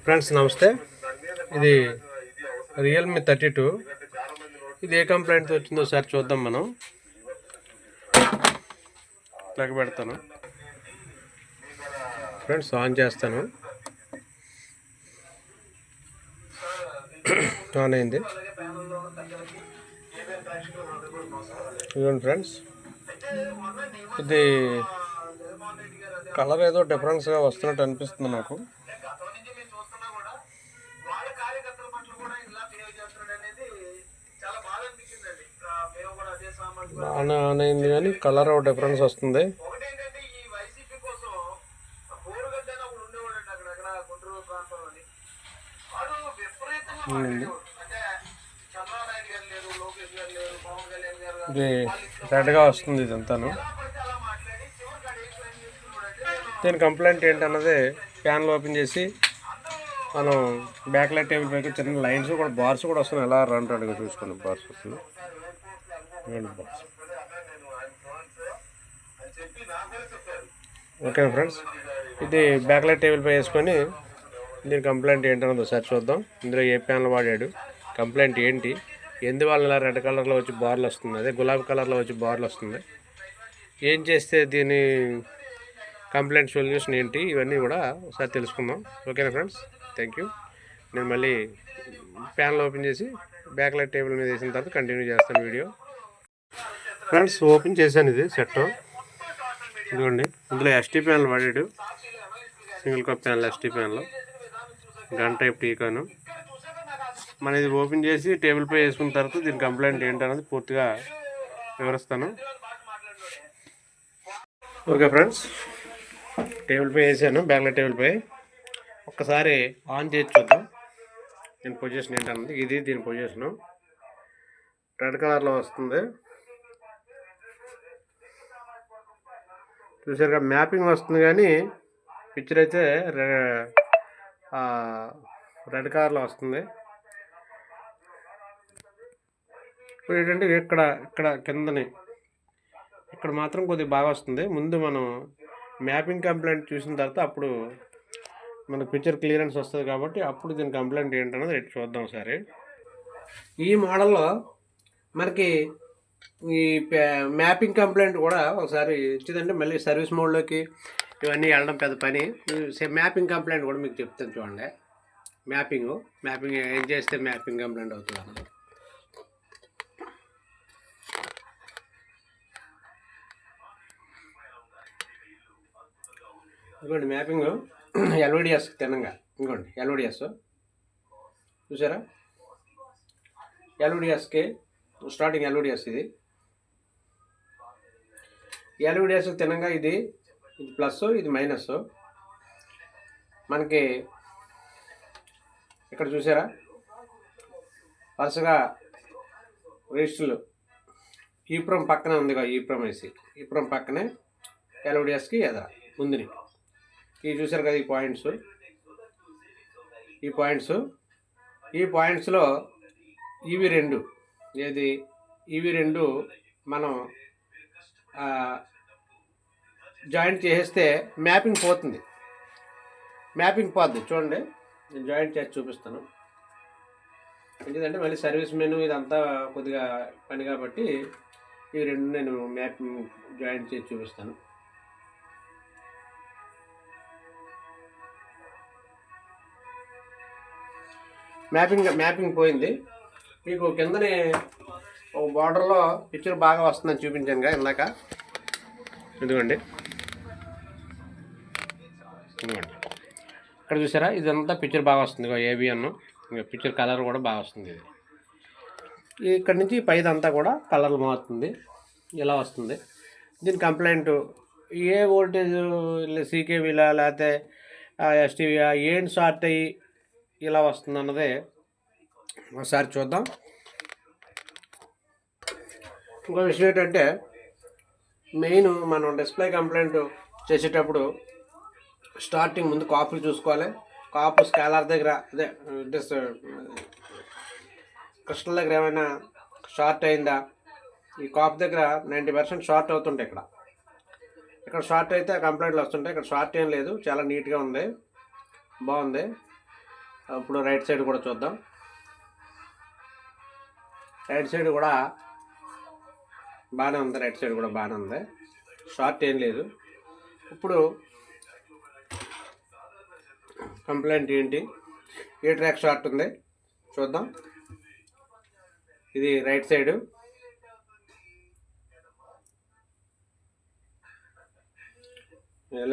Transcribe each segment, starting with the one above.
Friends నమస్తే. ఇది Realme 32. ఇది ఏ కంప్లైంట్తో వచ్చిందో ఒకసారి చూద్దాం. మనం ప్లగ్ పెడతాను ఫ్రెండ్స్, ఆన్ చేస్తాను. ఆన్ అయింది. ఇదిగోండి ఫ్రెండ్స్, ఇది కలర్ ఏదో డిఫరెన్స్గా వస్తున్నట్టు అనిపిస్తుంది నాకు. బాగానే ఆన్ అయింది కానీ కలర్ డిఫరెన్స్ వస్తుంది. ఇది రెడ్గా వస్తుంది ఇదంతాను. దీని కంప్లైంట్ ఏంటన్నది ప్యాన్లు ఓపెన్ చేసి మనం బ్యాక్ లైట్ టేబుల్ పైకి చిన్న లైన్స్ కూడా బార్స్ కూడా వస్తున్నాయి. ఎలా రన్గా చూసుకోండి, బార్స్ వస్తుంది. ఓకే ఫ్రెండ్స్, ఇది బ్యాక్ లైట్ టేబుల్ పై వేసుకొని దీని కంప్లైంట్ ఏంటన్నది ఒకసారి చూద్దాం. ఇందులో ఏ ప్యాన్లు వాడాడు, కంప్లైంట్ ఏంటి, ఎందువల్ల ఇలా రెడ్ కలర్లో వచ్చి బార్లు వస్తుంది, అదే గులాబీ కలర్లో వచ్చి బార్లు వస్తుంది, ఏం చేస్తే దీని కంప్లైంట్ సొల్యూషన్ ఏంటి, ఇవన్నీ కూడా ఒకసారి తెలుసుకుందాం. ఓకేనా ఫ్రెండ్స్, థ్యాంక్ యూ. నేను మళ్ళీ ప్యాన్లు ఓపెన్ చేసి బ్యాక్ లైట్ టేబుల్ మీద వేసిన తర్వాత కంటిన్యూ చేస్తాను వీడియో. ఫ్రెండ్స్, ఓపెన్ చేశాను ఇది సెట్. ఇదిగోండి, ఇందులో ఎస్టీ ప్యాన్లు వాడాడు. సింగిల్ కప్ ప్యాన్లు, ఎస్టీ ప్యాన్లు, గన్ టైప్ టీకాను. మన ఇది ఓపెన్ చేసి టేబుల్ పై వేసుకున్న తర్వాత దీని కంప్లైంట్ ఏంటన్నది పూర్తిగా వివరిస్తాను. ఓకే ఫ్రెండ్స్, టేబుల్ పై వేసాను, బ్యాక్లైట్ టేబుల్ పై. ఒక్కసారి ఆన్ చేసి చూద్దాం దీని పొజిషన్ ఏంటన్నది. ఇది దీని పొజిషను రెడ్ కలర్లో వస్తుంది. చూసారుగా, మ్యాపింగ్ వస్తుంది కానీ పిక్చర్ అయితే రెడ్ కలర్లో వస్తుంది. ఇప్పుడు ఏంటంటే ఇక్కడ కిందని ఇక్కడ మాత్రం కొద్దిగా బాగా వస్తుంది. ముందు మనం మ్యాపింగ్ కంప్లైంట్ చూసిన తర్వాత అప్పుడు మనకు పిక్చర్ క్లియరెన్స్ వస్తుంది కాబట్టి అప్పుడు దీని కంప్లైంట్ ఏంటన్నది చూద్దాం ఒకసారి. ఈ మోడల్లో మనకి ఈ మ్యాపింగ్ కంప్లైంట్ కూడా ఒకసారి ఇచ్చిందంటే మళ్ళీ సర్వీస్ మోడ్లోకి ఇవన్నీ వెళ్ళడం పెద్ద పని. మ్యాపింగ్ కంప్లైంట్ కూడా మీకు చెప్తాను చూడండి. మ్యాపింగ్ ఏం చేస్తే మ్యాపింగ్ కంప్లైంట్ అవుతుంది అన్నది. ఇంకోండి మ్యాపింగ్ ఎల్ఓడిఎస్ తినంగా. ఇంకోండి ఎల్ఓడిఎస్ చూసారా, ఎల్ఓడిఎస్కి స్టార్టింగ్ ఎల్ఓడిఎస్. ఇది ఎల్ఓడిఎస్ తినంగా ఇది ప్లస్, ఇది మైనస్. మనకి ఇక్కడ చూసారా వరుసగా రిజిస్టర్లు ఈప్రమ్ పక్కనే ఉందిగా, ఈప్రమ్ వేసి ఈప్రమ్ పక్కనే ఎల్ఓడిఎస్కి ఎదర ముందుని ఇవి చూసారు కదా. ఈ పాయింట్స్లో ఇవి రెండు మనం జాయింట్ చేసేస్తే మ్యాపింగ్ పోతుంది. చూడండి, నేను జాయింట్ చేసి చూపిస్తాను. ఎందుకంటే మళ్ళీ సర్వీస్ మెనూ ఇదంతా కొద్దిగా పని కాబట్టి ఇవి రెండు నేను మ్యాపింగ్ జాయింట్ చేసి చూపిస్తాను. మ్యాపింగ్ పోయింది. మీకు కిందనే ఒక బార్డర్లో పిక్చర్ బాగా వస్తుందని చూపించాను కదా ఇందాక. ఇదిగోండి ఇక్కడ చూసారా, ఇదంతా పిక్చర్ బాగా వస్తుంది. ఏబిఎన్ పిక్చర్ కలర్ కూడా బాగా వస్తుంది. ఇది ఇక్కడ నుంచి పైదంతా కూడా కలర్ మారుతుంది, ఇలా వస్తుంది. దీని కంప్లైంట్ ఏ వోల్టేజ్ సీకేవీలా లేకపోతే ఎస్టీవీయా ఏం షార్ట్ అయ్యి ఇలా వస్తుంది అన్నదే ఒకసారి చూద్దాం. ఇంకో విషయం ఏంటంటే, మెయిన్ మనం డిస్ప్లే కంప్లైంట్ చేసేటప్పుడు స్టార్టింగ్ ముందు కాపులు చూసుకోవాలి. కాపు స్కాలర్ దగ్గర అదే క్రిస్టల్ దగ్గర ఏమైనా షార్ట్ అయిందా, ఈ కాపు దగ్గర 90% షార్ట్ అవుతుంటాయి. ఇక్కడ షార్ట్ అయితే కంప్లైంట్లు వస్తుంటాయి. ఇక్కడ షార్ట్ ఏం లేదు, చాలా నీట్గా ఉంది, బాగుంది. ఇప్పుడు రైట్ సైడ్ కూడా చూద్దాం. రైట్ సైడ్ కూడా బాగానే ఉంది. రైట్ సైడ్ కూడా బాగానే ఉంది, షార్ట్ ఏం లేదు. ఇప్పుడు కంప్లైంట్ ఏంటి, ఏ ట్రాక్ షార్ట్ ఉంది చూద్దాం. ఇది right side,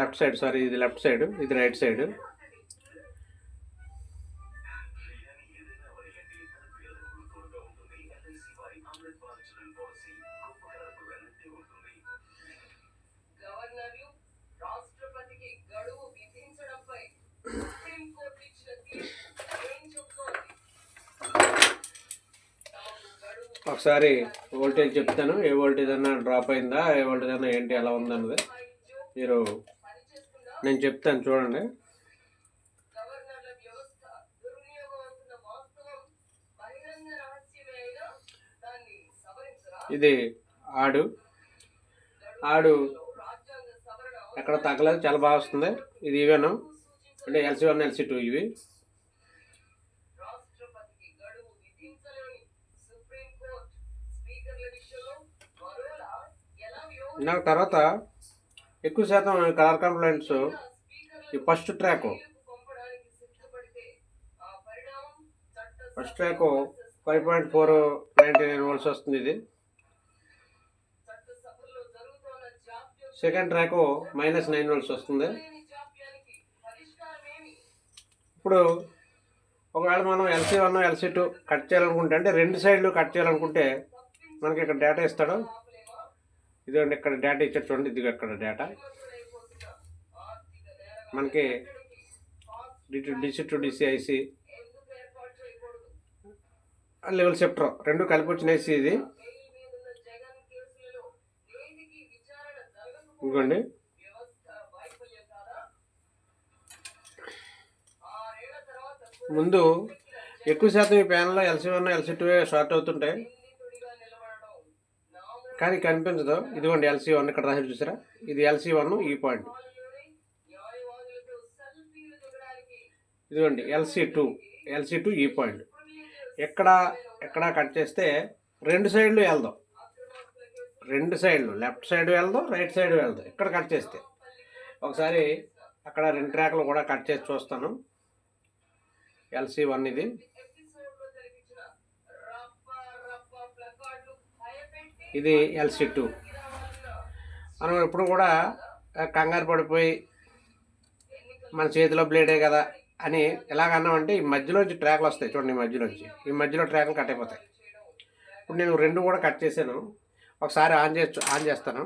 left side, sorry ఇది లెఫ్ట్ సైడ్, ఇది రైట్ సైడ్. ఒకసారి వోల్టేజ్ చెప్తాను, ఏ వోల్టేజ్ అన్నా డ్రాప్ అయిందా, ఏ వోల్టేజ్ అన్నా ఏంటి ఎలా ఉందన్నది మీరు నేను చెప్తాను చూడండి. ఇది ఆడు ఎక్కడ తగ్గలేదు, చాలా బాగా వస్తుంది. ఇది ఈవెన్ అంటే LC1 LC2 ఇవి. నాకు తర్వాత ఎక్కువ శాతం కలర్ కంప్లైంట్స్ ఈ ఫస్ట్ ట్రాక్ 5.499 వోల్ట్స్ వస్తుంది. ఇది సెకండ్ ట్రాక్ -9 వోల్ట్స్ వస్తుంది. ఇప్పుడు ఒకవేళ మనం LC1 LC2 కట్ చేయాలనుకుంటే, అంటే రెండు సైడ్లు కట్ చేయాలనుకుంటే మనకి ఇక్కడ డేటా ఇస్తాడు. ఇదిగోండి ఇక్కడ డేటా ఇచ్చాడు చూడండి. ఇది ఇక్కడ డేటా మనకి DC to DC IC level shifter రెండు కలిపి వచ్చిన IC ఇది. ఇదిగోండి ముందు ఎక్కువ శాతం ఈ ప్యానల్లో LC1 LC2 షార్ట్ అవుతుంటాయి, కానీ కనిపించదు. ఇదిగోండి LC1 ఇక్కడ రాసి చూసారా, ఇది LC1 ఈ పాయింట్. ఇదిగోండి LC2 ఈ పాయింట్. ఎక్కడ కట్ చేస్తే రెండు సైడ్లు వెళ్దాం, రెండు సైడ్లు లెఫ్ట్ సైడ్ వెళ్దాం, రైట్ సైడ్ వెళ్దాం. ఇక్కడ కట్ చేస్తే ఒకసారి అక్కడ రెండు ట్రాక్లు కూడా కట్ చేసి చూస్తాను. LC1 ఇది, ఇది LC2. మనం ఎప్పుడు కూడా కంగారు పడిపోయి మన చేతిలో బ్లేడే కదా అని ఎలాగన్నామంటే, ఈ మధ్యలోంచి ట్రాక్లు వస్తాయి చూడండి. ఈ మధ్యలో ట్రాక్లు కట్ అయిపోతాయి. ఇప్పుడు నేను రెండు కూడా కట్ చేశాను. ఒకసారి ఆన్ చేస్తాను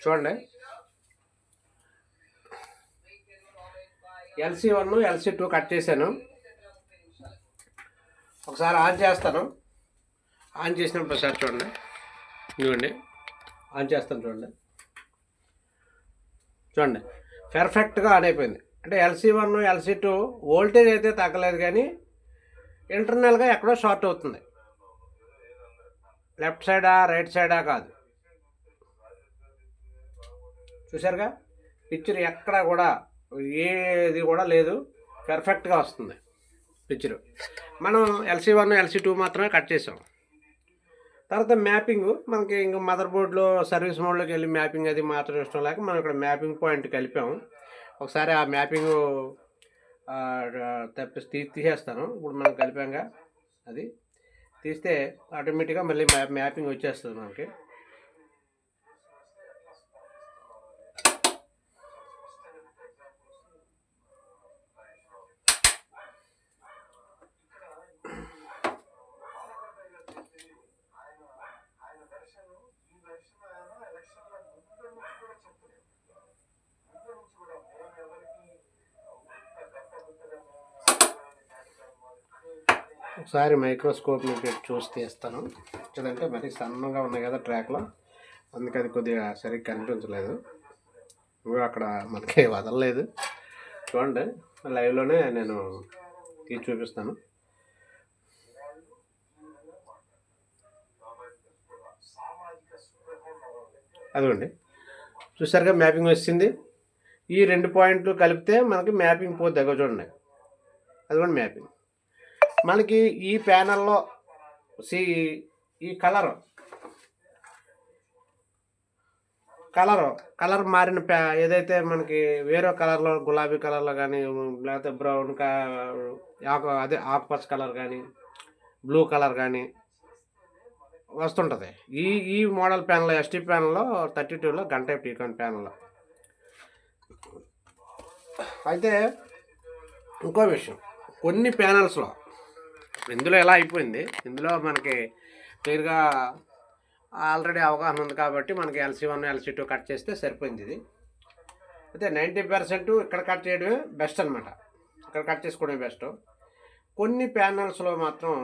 చూడండి. LC1 LC2 కట్ చేశాను. ఒకసారి ఆన్ చేస్తాను. ఆన్ చేసినప్పుడు ఒకసారి చూడండి. ఇదిగోండి ఆన్ చేస్తాను చూడండి పర్ఫెక్ట్గా ఆన్ అయిపోయింది. అంటే LC1 LC2 వోల్టేజ్ అయితే తగ్గలేదు, కానీ ఇంటర్నల్గా ఎక్కడో షార్ట్ అవుతుంది. లెఫ్ట్ సైడా రైట్ సైడా కాదు. చూసారుగా పిక్చర్ ఎక్కడ కూడా ఏది కూడా లేదు, పర్ఫెక్ట్గా వస్తుంది పిక్చరు. మనం LC1 LC2 మాత్రమే కట్ చేసాం. తర్వాత మ్యాపింగ్ మనకి ఇంక మదర్ బోర్డులో సర్వీస్ మోడ్లోకి వెళ్ళి మ్యాపింగ్ అది మాత్రం ఇష్టం లేక మనం ఇక్కడ మ్యాపింగ్ పాయింట్ కలిపాము. ఒకసారి ఆ మ్యాపింగ్ తీసేస్తాను. ఇప్పుడు మనం కలిపాంగా, అది తీస్తే ఆటోమేటిక్గా మళ్ళీ మ్యాపింగ్ వచ్చేస్తుంది మనకి. ఒకసారి మైక్రోస్కోప్ని పెట్టి చూసి తీస్తాను. చూడంటే మరి సన్నగా ఉన్నాయి కదా ట్రాక్లో, అందుకే అది కొద్దిగా సరిగ్గా కనిపించలేదు. అక్కడ మనకి వదలలేదు. చూడండి లైవ్లోనే నేను తీసి చూపిస్తాను. అదిగోండి చూసారుగా మ్యాపింగ్ వచ్చింది. ఈ 2 పాయింట్లు కలిపితే మనకి మ్యాపింగ్ పోతే దగ్గర చూడండి, అది కూడా మ్యాపింగ్. మనకి ఈ ప్యానల్లో ఈ కలర్ మారిన ఏదైతే మనకి వేరే కలర్లో గులాబీ కలర్లో కానీ లేకపోతే బ్రౌన్ ఆకుపచ్చ కలర్ కానీ బ్లూ కలర్ కానీ వస్తుంటుంది. ఈ మోడల్ ప్యానల్లో ఎస్టీ ప్యానల్లో 32లో గన్ టైప్ టీకాన్ ప్యానల్లో. అయితే ఇంకో విషయం, కొన్ని ప్యానల్స్లో ఇందులో ఎలా అయిపోయింది, ఇందులో మనకి క్లియర్గా ఆల్రెడీ అవగాహన ఉంది కాబట్టి మనకి LC1 LC2 కట్ చేస్తే సరిపోయింది. ఇది అయితే 90% ఇక్కడ కట్ చేయడమే బెస్ట్ అనమాట, ఇక్కడ కట్ చేసుకోవడమే బెస్ట్. కొన్ని ప్యానల్స్లో మాత్రం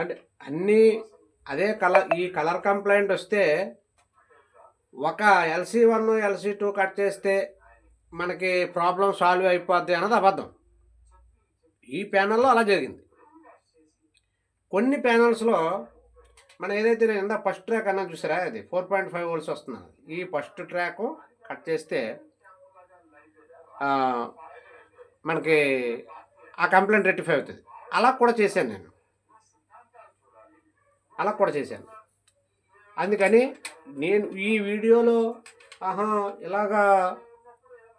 అంటే అన్నీ అదే ఈ కలర్ కంప్లైంట్ వస్తే ఒక LC1 LC2 కట్ చేస్తే మనకి ప్రాబ్లం సాల్వ్ అయిపోద్ది అన్నది అబద్ధం. ఈ ప్యానల్లో అలా జరిగింది. కొన్ని ప్యానల్స్లో మనం ఏదైతే నేను ఇందా ఫస్ట్ ట్రాక్ అన్నా చూసారా, అది 4.5 volts వస్తున్నాను. ఈ ఫస్ట్ ట్రాక్ కట్ చేస్తే మనకి ఆ కంప్లైంట్ రెక్టిఫై అవుతుంది. అలా కూడా చేశాను. అందుకని నేను ఈ వీడియోలో ఇలాగా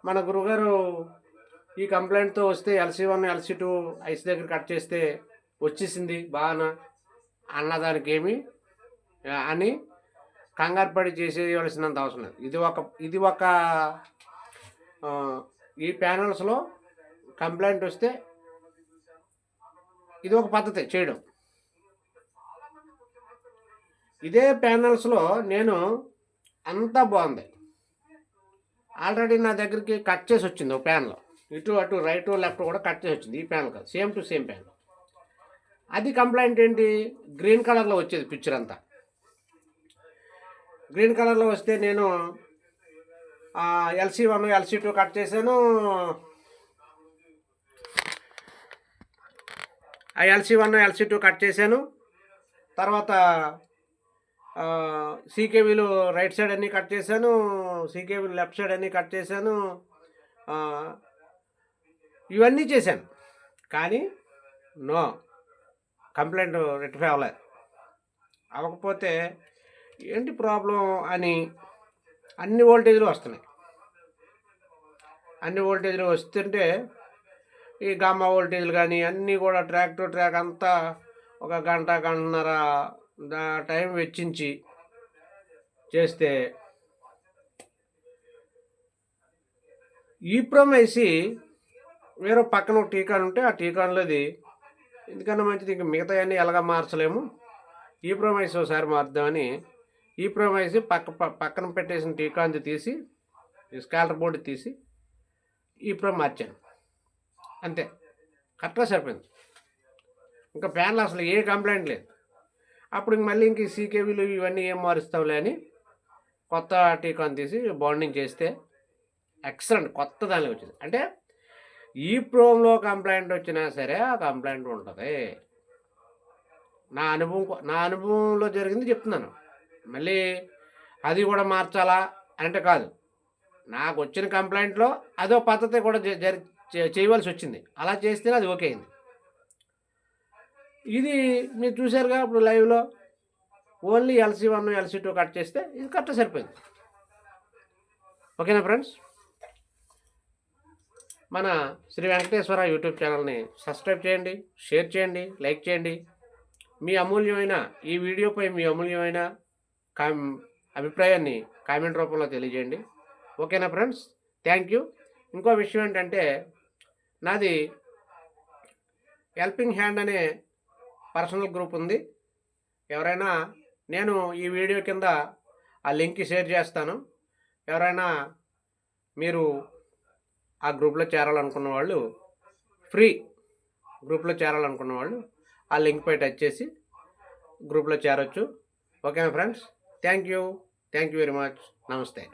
మన గురుగారు ఈ కంప్లైంట్తో వస్తే LC1 LC2 ఐస్ దగ్గర కట్ చేస్తే వచ్చేసింది బాగా అన్నదానికి ఏమి అని కంగారు పడి చేసేయవలసినంత అవసరం లేదు. ఇది ఒక ఈ ప్యానల్స్లో కంప్లైంట్ వస్తే ఇది ఒక పద్ధతి చేయడం. ఇదే ప్యానల్స్లో నేను అంతా బాగుంది, ఆల్రెడీ నా దగ్గరికి కట్ చేసి వచ్చింది ఒక ప్యానల్, ఇటు అటు రైట్ లెఫ్ట్ కూడా కట్ చేసి వచ్చింది. ఈ ప్యానల్ కాదు, సేమ్ టు సేమ్ ప్యానల్. అది కంప్లైంట్ ఏంటి, గ్రీన్ కలర్లో వచ్చేది పిక్చర్ అంతా. గ్రీన్ కలర్లో వస్తే నేను LC1 LC2 కట్ చేశాను. LC1 LC2 కట్ చేశాను. తర్వాత సీకేబీలు రైట్ సైడ్ అన్నీ కట్ చేశాను, సీకేబీలు లెఫ్ట్ సైడ్ అన్నీ కట్ చేశాను, ఇవన్నీ చేశాను. కానీ నో కంప్లైంట్ రెక్టిఫై అవ్వకపోతే ఏంటి ప్రాబ్లం అని అన్ని వోల్టేజ్లు వస్తున్నాయి. అన్ని వోల్టేజ్లు వస్తుంటే ఈ గామా వోల్టేజ్లు కానీ అన్నీ కూడా ట్రాక్ టు ట్రాక్ అంతా ఒక గంటన్నర టైం వెచ్చించి చేస్తే ఈప్రోమ్ ఐసి వేరే పక్కన ఒక టీకాన్ ఉంటే ఆ టీకాన్లోది ఎందుకన్నా మంచిది, ఇంక మిగతా అన్నీ ఎలాగా మార్చలేము, ఈప్రోమ్ ఐసి ఒకసారి మార్దామని ఈప్రోమ్ ఐసి పక్కన పెట్టేసిన టీకాన్ తీసి స్కాలర్ బోర్డు తీసి ఈప్రోమ్ మార్చాను. అంతే, కరెక్ట్గా సరిపోయింది. ఇంకా ప్యానల్ అసలు ఏ కంప్లైంట్ లేదు. అప్పుడు మళ్ళీ ఇంక సీకేబీలు ఇవన్నీ ఏం మారుస్తావులే అని కొత్త టీకాన్ తీసి బాండింగ్ చేస్తే ఎక్సలెంట్ కొత్త దానిలో వచ్చింది. అంటే ఈ ప్రోమ్లో కంప్లైంట్ వచ్చినా సరే ఆ కంప్లైంట్ ఉంటుంది. నా అనుభవంలో జరిగింది చెప్తున్నాను. మళ్ళీ అది కూడా మార్చాలా అంటే కాదు, నాకు వచ్చిన కంప్లైంట్లో అదో పద్ధతి కూడా చేయవలసి వచ్చింది. అలా చేస్తేనే అది ఓకే అయింది. ఇది మీరు చూసారుగా ఇప్పుడు లైవ్లో ఓన్లీ LC1 LC2 కట్ చేస్తే ఇది కరెక్ట్గా సరిపోయింది. ఓకేనా ఫ్రెండ్స్, మన శ్రీ వెంకటేశ్వర యూట్యూబ్ ఛానల్ని సబ్స్క్రైబ్ చేయండి, షేర్ చేయండి, లైక్ చేయండి. మీ అమూల్యమైన ఈ వీడియోపై మీ అమూల్యమైన అభిప్రాయాన్ని కామెంట్ రూపంలో తెలియజేయండి. ఓకేనా ఫ్రెండ్స్, థ్యాంక్ యూ. ఇంకో విషయం ఏంటంటే నాది హెల్పింగ్ హ్యాండ్ అనే పర్సనల్ గ్రూప్ ఉంది. ఎవరైనా నేను ఈ వీడియో కింద ఆ లింక్ షేర్ చేస్తాను. ఎవరైనా మీరు ఆ గ్రూప్లో చేరాలనుకున్న వాళ్ళు, ఫ్రీ గ్రూప్లో చేరాలనుకున్న వాళ్ళు ఆ లింక్ పై టచ్ చేసి గ్రూప్లో చేరొచ్చు. ఓకేనా friends, thank you very much. నమస్తే.